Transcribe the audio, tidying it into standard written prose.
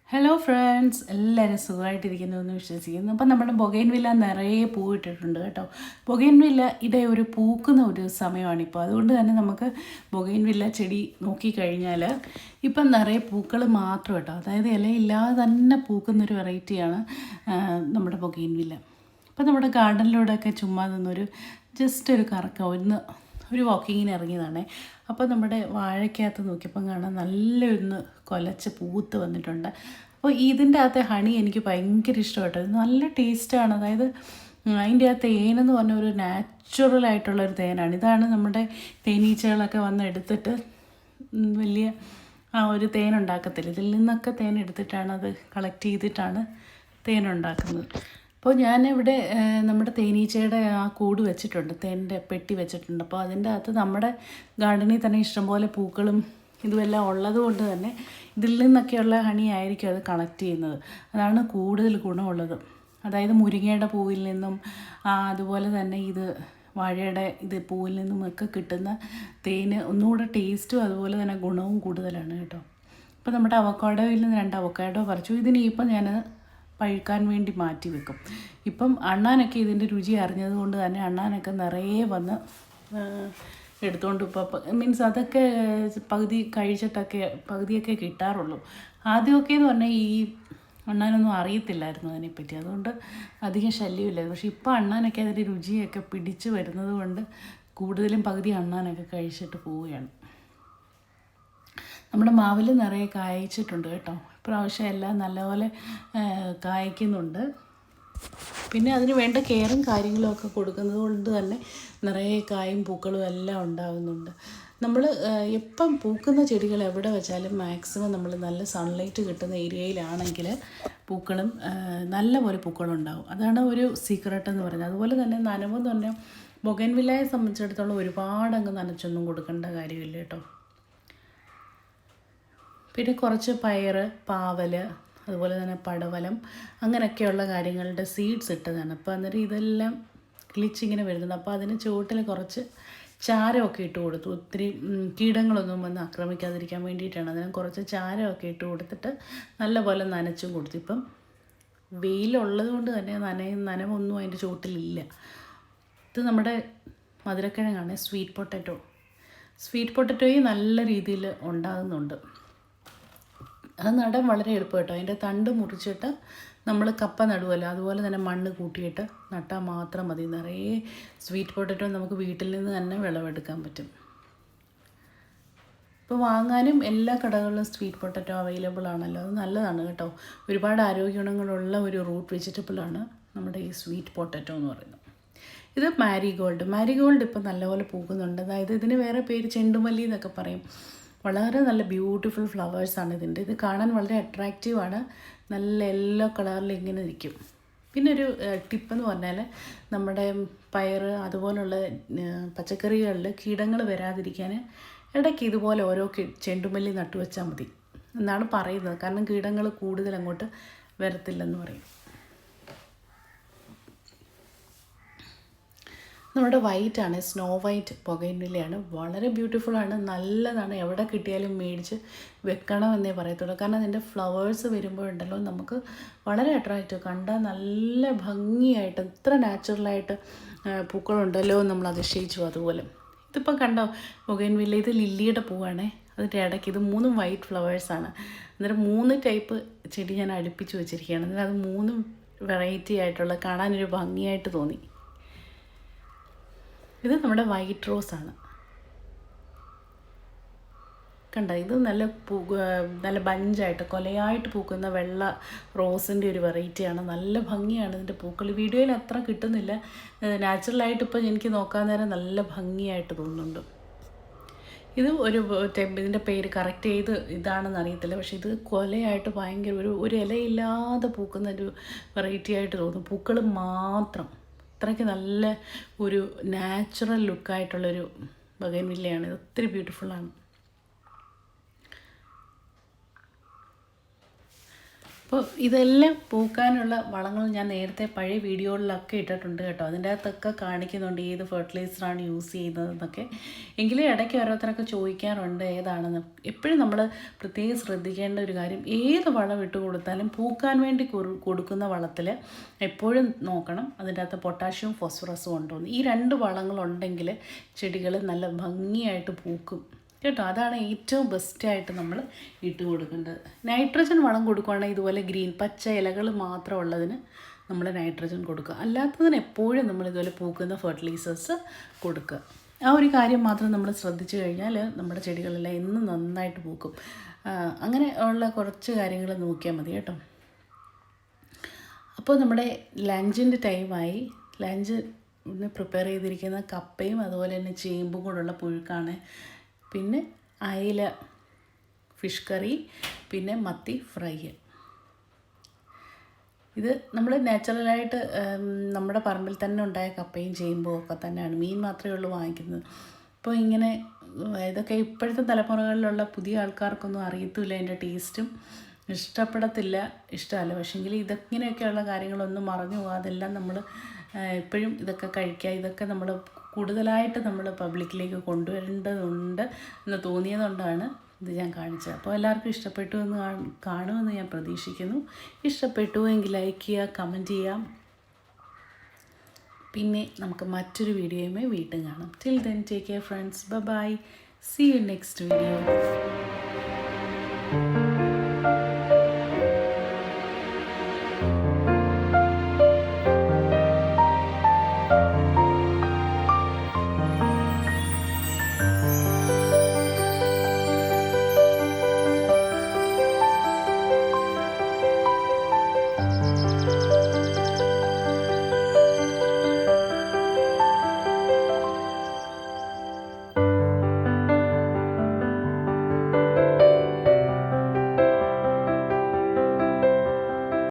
Hello friends, എല്ലാവരും സുഖമായിട്ടിരിക്കുന്നു എന്ന് വിശ്വസിക്കുന്നു. അപ്പം നമ്മുടെ ബൊഗൈൻവില്ല നിറയെ പൂവിട്ടിട്ടുണ്ട് കേട്ടോ. ബൊഗൈൻവില്ല ഇടെ ഒരു പൂക്കുന്ന ഒരു സമയമാണിപ്പോൾ. അതുകൊണ്ട് തന്നെ നമുക്ക് ബൊഗൈൻവില്ല ചെടി നോക്കിക്കഴിഞ്ഞാൽ ഇപ്പം നിറയെ പൂക്കൾ മാത്രം കേട്ടോ. അതായത് ഇലയില്ലാതെ തന്നെ പൂക്കുന്നൊരു വെറൈറ്റിയാണ് നമ്മുടെ ബൊഗൈൻവില്ല. അപ്പം നമ്മുടെ ഗാർഡനിലൂടെയൊക്കെ ചുമ്മാ നിന്നൊരു ജസ്റ്റ് ഒരു കറക്കം ഒരു വാക്കിങ്ങിന് ഇറങ്ങിയതാണേ. അപ്പോൾ നമ്മുടെ വാഴയ്ക്കകത്ത് നോക്കിയപ്പം കാണാൻ നല്ലൊന്ന് കൊലച്ച് പൂത്ത് വന്നിട്ടുണ്ട്. അപ്പോൾ ഇതിൻ്റെ അകത്തെ ഹണി എനിക്ക് ഭയങ്കര ഇഷ്ടപ്പെട്ടു. നല്ല ടേസ്റ്റാണ്. അതായത് അതിൻ്റെ ആ തേനെന്ന് പറഞ്ഞ ഒരു നാച്ചുറലായിട്ടുള്ളൊരു തേനാണ്. ഇതാണ് നമ്മുടെ തേനീച്ചകളൊക്കെ വന്ന് എടുത്തിട്ട് വലിയ ഒരു തേനുണ്ടാക്കത്തില്ല. ഇതിൽ നിന്നൊക്കെ തേൻ എടുത്തിട്ടാണ് അത് കളക്ട് ചെയ്തിട്ടാണ് തേനുണ്ടാക്കുന്നത്. അപ്പോൾ ഞാനിവിടെ നമ്മുടെ തേനീച്ചയുടെ ആ കൂട് വെച്ചിട്ടുണ്ട്, തേൻ്റെ പെട്ടി വെച്ചിട്ടുണ്ട്. അപ്പോൾ അതിൻ്റെ അകത്ത് നമ്മുടെ ഗാർഡനിൽ തന്നെ ഇഷ്ടംപോലെ പൂക്കളും ഇതുമെല്ലാം ഉള്ളത് കൊണ്ട് തന്നെ ഇതിൽ നിന്നൊക്കെയുള്ള ഹണി ആയിരിക്കും അത് കളക്ട് ചെയ്യുന്നത്. അതാണ് കൂടുതൽ ഗുണമുള്ളത്. അതായത് മുരിങ്ങയുടെ പൂവിൽ നിന്നും അതുപോലെ തന്നെ വാഴയുടെ പൂവിൽ നിന്നുമൊക്കെ കിട്ടുന്ന തേന് ഒന്നുകൂടെ ടേസ്റ്റും അതുപോലെ തന്നെ ഗുണവും കൂടുതലാണ് കേട്ടോ. ഇപ്പോൾ നമ്മുടെ അവക്കാഡോയിൽ നിന്ന് 2 അവക്കാഡോ പറിച്ചു. ഇതിനിപ്പം ഞാൻ പഴുക്കാൻ വേണ്ടി മാറ്റി വെക്കും. ഇപ്പം അണ്ണാനൊക്കെ ഇതിൻ്റെ രുചി അറിഞ്ഞത് കൊണ്ട് തന്നെ അണ്ണാനൊക്കെ നിറയെ വന്ന് എടുത്തുകൊണ്ട് മീൻസ് അതൊക്കെ പകുതി കഴിച്ചിട്ടൊക്കെ പകുതിയൊക്കെ കിട്ടാറുള്ളൂ. ആദ്യമൊക്കെ എന്ന് പറഞ്ഞാൽ ഈ അണ്ണാനൊന്നും അറിയത്തില്ലായിരുന്നു അതിനെപ്പറ്റി, അതുകൊണ്ട് അധികം ശല്യമില്ലായിരുന്നു. പക്ഷേ ഇപ്പോൾ അണ്ണാനൊക്കെ അതിൻ്റെ രുചിയൊക്കെ പിടിച്ച് വരുന്നത് കൊണ്ട് കൂടുതലും പകുതി അണ്ണാനൊക്കെ കഴിച്ചിട്ട് പോവുകയാണ്. നമ്മുടെ മാവിൽ നിറയെ കായ്ച്ചിട്ടുണ്ട് കേട്ടോ. ഇപ്രാവശ്യം എല്ലാം നല്ലപോലെ കായ്ക്കുന്നുണ്ട്. പിന്നെ അതിന് വേണ്ട കെയറും കാര്യങ്ങളും ഒക്കെ കൊടുക്കുന്നത് കൊണ്ട് തന്നെ നിറയെ കായും പൂക്കളും എല്ലാം ഉണ്ടാകുന്നുണ്ട്. നമ്മൾ എപ്പം പൂക്കുന്ന ചെടികൾ എവിടെ വെച്ചാലും മാക്സിമം നമ്മൾ നല്ല സൺലൈറ്റ് കിട്ടുന്ന ഏരിയയിലാണെങ്കിൽ പൂക്കളും നല്ലപോലെ പൂക്കളുണ്ടാവും. അതാണ് ഒരു സീക്രട്ട് എന്ന് പറയുന്നത്. അതുപോലെ തന്നെ നനവെന്ന് പറഞ്ഞാൽ ബൊഗൈൻവില്ലയെ സംബന്ധിച്ചിടത്തോളം ഒരുപാടങ്ങ് നനച്ചൊന്നും കൊടുക്കേണ്ട കാര്യമില്ല കേട്ടോ. പിന്നെ കുറച്ച് പയർ, പാവൽ, അതുപോലെ തന്നെ പടവലം, അങ്ങനെയൊക്കെയുള്ള കാര്യങ്ങളുടെ സീഡ്സ് ഇട്ടതാണ്. അപ്പോൾ അന്നേരം ഇതെല്ലാം കിളിച്ചിങ്ങനെ വരുന്നുണ്ട്. അപ്പോൾ അതിന് ചുവട്ടിൽ കുറച്ച് ചാരമൊക്കെ ഇട്ട് കൊടുത്തു. ഒത്തിരി കീടങ്ങളൊന്നും വന്ന് ആക്രമിക്കാതിരിക്കാൻ വേണ്ടിയിട്ടാണ്. അതിന് കുറച്ച് ചാരമൊക്കെ ഇട്ട് കൊടുത്തിട്ട് നല്ലപോലെ നനച്ചും കൊടുത്തു. ഇപ്പം വെയിലുള്ളത് കൊണ്ട് തന്നെ നനവൊന്നും അതിൻ്റെ ചുവട്ടിലില്ല. ഇത് നമ്മുടെ മധുരക്കിഴങ്ങാണ്, സ്വീറ്റ് പൊട്ടറ്റോയും നല്ല രീതിയിൽ ഉണ്ടാകുന്നുണ്ട്. അത് നടാൻ വളരെ എളുപ്പം കേട്ടോ. അതിൻ്റെ തണ്ട് മുറിച്ചിട്ട് നമ്മൾ കപ്പ നടുവല്ലോ, അതുപോലെ തന്നെ മണ്ണ് കൂട്ടിയിട്ട് നട്ടാൽ മാത്രം മതി. നിറയെ സ്വീറ്റ് പൊട്ടറ്റോ നമുക്ക് വീട്ടിൽ നിന്ന് തന്നെ വിളവെടുക്കാൻ പറ്റും. ഇപ്പോൾ വാങ്ങാനും എല്ലാ കടകളിലും സ്വീറ്റ് പൊട്ടറ്റോ അവൈലബിൾ ആണല്ലോ. അത് നല്ലതാണ് കേട്ടോ. ഒരുപാട് ആരോഗ്യ ഗുണങ്ങളുള്ള ഒരു റൂട്ട് വെജിറ്റബിളാണ് നമ്മുടെ ഈ സ്വീറ്റ് പൊട്ടറ്റോ എന്ന് പറയുന്നത്. ഇത് മാരിഗോൾഡ് ഇപ്പോൾ നല്ലപോലെ പൂക്കുന്നുണ്ട്. അതായത് ഇതിന് വേറെ പേര് ചെണ്ടുമല്ലി എന്നൊക്കെ പറയും. വളരെ നല്ല ബ്യൂട്ടിഫുൾ ഫ്ലവേഴ്സാണ് ഇതിൻ്റെ. ഇത് കാണാൻ വളരെ അട്രാക്റ്റീവാണ്. നല്ല യെല്ലോ കളറിൽ ഇങ്ങനെ ഇരിക്കും. പിന്നെ ഒരു ടിപ്പെന്ന് പറഞ്ഞാൽ നമ്മുടെ പയർ അതുപോലുള്ള പച്ചക്കറികളിൽ കീടങ്ങൾ വരാതിരിക്കാൻ ഇടയ്ക്ക് ഇതുപോലെ ഓരോ ചെണ്ടുമല്ലി നട്ടുവെച്ചാൽ മതി എന്നാണ് പറയുന്നത്. കാരണം കീടങ്ങൾ കൂടുതൽ അങ്ങോട്ട് വരത്തില്ലെന്ന് പറയും. നമ്മുടെ വൈറ്റാണ്, സ്നോ വൈറ്റ് ബൊഗൈൻവില്ലയാണ്. വളരെ ബ്യൂട്ടിഫുള്ളാണ്, നല്ലതാണ്. എവിടെ കിട്ടിയാലും മേടിച്ച് വെക്കണമെന്നേ പറയത്തുള്ളൂ. കാരണം അതിൻ്റെ ഫ്ലവേഴ്സ് വരുമ്പോഴുണ്ടല്ലോ നമുക്ക് വളരെ അട്രാക്റ്റീവ്, കണ്ടാൽ നല്ല ഭംഗിയായിട്ട് ഇത്ര നാച്ചുറലായിട്ട് പൂക്കളുണ്ടല്ലോ നമ്മൾ അതിശയിച്ചു. അതുപോലെ ഇതിപ്പോൾ കണ്ടോ ബൊഗൈൻവില്ല, ഇത് ലില്ലിയുടെ പൂവാണേ. അതിൻ്റെ ഇടയ്ക്ക് ഇത് 3 വൈറ്റ് ഫ്ലവേഴ്സാണ്. അന്നേരം 3 ടൈപ്പ് ചെടി ഞാൻ അടുപ്പിച്ച് വെച്ചിരിക്കുകയാണ്. അന്നേരം അത് 3 വെറൈറ്റി ആയിട്ടുള്ള കാണാനൊരു ഭംഗിയായിട്ട് തോന്നി. ഇത് നമ്മുടെ വൈറ്റ് റോസാണ്. കണ്ടോ, ഇത് നല്ല ബഞ്ചായിട്ട് കൊലയായിട്ട് പൂക്കുന്ന വെള്ള റോസിൻ്റെ ഒരു വെറൈറ്റിയാണ്. നല്ല ഭംഗിയാണ് ഇതിൻ്റെ പൂക്കൾ. വീഡിയോയിൽ അത്ര കിട്ടുന്നില്ല. നാച്ചുറലായിട്ട് ഇപ്പോൾ എനിക്ക് നോക്കാൻ നേരം നല്ല ഭംഗിയായിട്ട് തോന്നുന്നുണ്ട്. ഇത് ഇതിൻ്റെ പേര് കറക്റ്റ് ഇതാണെന്ന് അറിയത്തില്ല. പക്ഷേ ഇത് കൊലയായിട്ട് ഭയങ്കര ഒരു ഇലയില്ലാതെ പൂക്കുന്ന ഒരു വെറൈറ്റി ആയിട്ട് തോന്നും. പൂക്കൾ മാത്രം അത്രയ്ക്ക് നല്ല ഒരു നാച്ചുറൽ ലുക്കായിട്ടുള്ളൊരു ബൊഗൈൻവില്ലയാണ്. ഇത് ഒത്തിരി ബ്യൂട്ടിഫുള്ളാണ്. അപ്പോൾ ഇതെല്ലാം പൂക്കാനുള്ള വളങ്ങൾ ഞാൻ നേരത്തെ പഴയ വീഡിയോകളിലൊക്കെ ഇട്ടിട്ടുണ്ട് കേട്ടോ. അതിൻ്റെ അകത്തൊക്കെ കാണിക്കുന്നുണ്ട് ഏത് ഫെർട്ടിലൈസറാണ് യൂസ് ചെയ്യുന്നതെന്നൊക്കെ. എങ്കിലും ഇടയ്ക്ക് ഓരോരുത്തരൊക്കെ ചോദിക്കാറുണ്ട് ഏതാണെന്ന്. എപ്പോഴും നമ്മൾ പ്രത്യേകം ശ്രദ്ധിക്കേണ്ട ഒരു കാര്യം, ഏത് വളം ഇട്ട് കൊടുത്താലും പൂക്കാൻ വേണ്ടി കൊടുക്കുന്ന വളത്തിൽ എപ്പോഴും നോക്കണം അതിൻ്റെ അകത്ത് പൊട്ടാഷ്യവും ഫോസ്ഫറസും ഉണ്ടോയെന്ന്. ഈ 2 വളങ്ങളുണ്ടെങ്കിൽ ചെടികൾ നല്ല ഭംഗിയായിട്ട് പൂക്കും കേട്ടോ. അതാണ് ഏറ്റവും ബെസ്റ്റായിട്ട് നമ്മൾ ഇട്ട് കൊടുക്കേണ്ടത്. നൈട്രജൻ വളം കൊടുക്കുകയാണെങ്കിൽ ഇതുപോലെ ഗ്രീൻ പച്ച ഇലകൾ മാത്രം ഉള്ളതിന് നമ്മൾ നൈട്രജൻ കൊടുക്കുക. അല്ലാത്തതിന് എപ്പോഴും നമ്മൾ ഇതുപോലെ പൂക്കുന്ന ഫെർട്ടിലൈസേഴ്സ് കൊടുക്കുക. ആ ഒരു കാര്യം മാത്രം നമ്മൾ ശ്രദ്ധിച്ചു കഴിഞ്ഞാൽ നമ്മുടെ ചെടികളെല്ലാം എന്നും നന്നായിട്ട് പൂക്കും. അങ്ങനെ ഉള്ള കുറച്ച് കാര്യങ്ങൾ നോക്കിയാൽ മതി കേട്ടോ. അപ്പോൾ നമ്മുടെ ലഞ്ചിൻ്റെ ടൈമായി. ലഞ്ച് പ്രിപ്പയർ ചെയ്തിരിക്കുന്ന കപ്പയും അതുപോലെ തന്നെ ചേമ്പും കൂടെയുള്ള പുഴുക്കാണ്. പിന്നെ അയില ഫിഷ് കറി, പിന്നെ മത്തി ഫ്രൈ. ഇത് നമ്മൾ നാച്ചുറലായിട്ട് നമ്മുടെ പറമ്പിൽ തന്നെ ഉണ്ടായ കപ്പയും ചേമ്പും ഒക്കെ തന്നെയാണ്. മീൻ മാത്രമേ ഉള്ളൂ വാങ്ങിക്കുന്നത്. അപ്പോൾ ഇങ്ങനെ ഇതൊക്കെ ഇപ്പോഴത്തെ തലമുറകളിലുള്ള പുതിയ ആൾക്കാർക്കൊന്നും അറിയത്തില്ല, അതിൻ്റെ ടേസ്റ്റും ഇഷ്ടമല്ല. പക്ഷേങ്കിൽ ഇങ്ങനെയൊക്കെയുള്ള കാര്യങ്ങളൊന്നും മറന്നു പോകുക. അതെല്ലാം നമ്മൾ എപ്പോഴും ഇതൊക്കെ കഴിക്കുക. ഇതൊക്കെ നമ്മൾ കൂടുതലായിട്ട് നമ്മൾ പബ്ലിക്കിലേക്ക് കൊണ്ടുവരേണ്ടതുണ്ട് എന്ന് തോന്നിയതുകൊണ്ടാണ് ഇത് ഞാൻ കാണിച്ചത്. അപ്പോൾ എല്ലാവർക്കും ഇഷ്ടപ്പെട്ടു എന്ന് കാണുമെന്ന് ഞാൻ പ്രതീക്ഷിക്കുന്നു. ഇഷ്ടപ്പെട്ടു എങ്കിൽ ലൈക്ക് ചെയ്യുക, കമൻറ്റ് ചെയ്യാം. പിന്നെ നമുക്ക് മറ്റൊരു വീഡിയോയുമായി വീണ്ടും കാണാം. Till then take care friends. Bye. See you next video.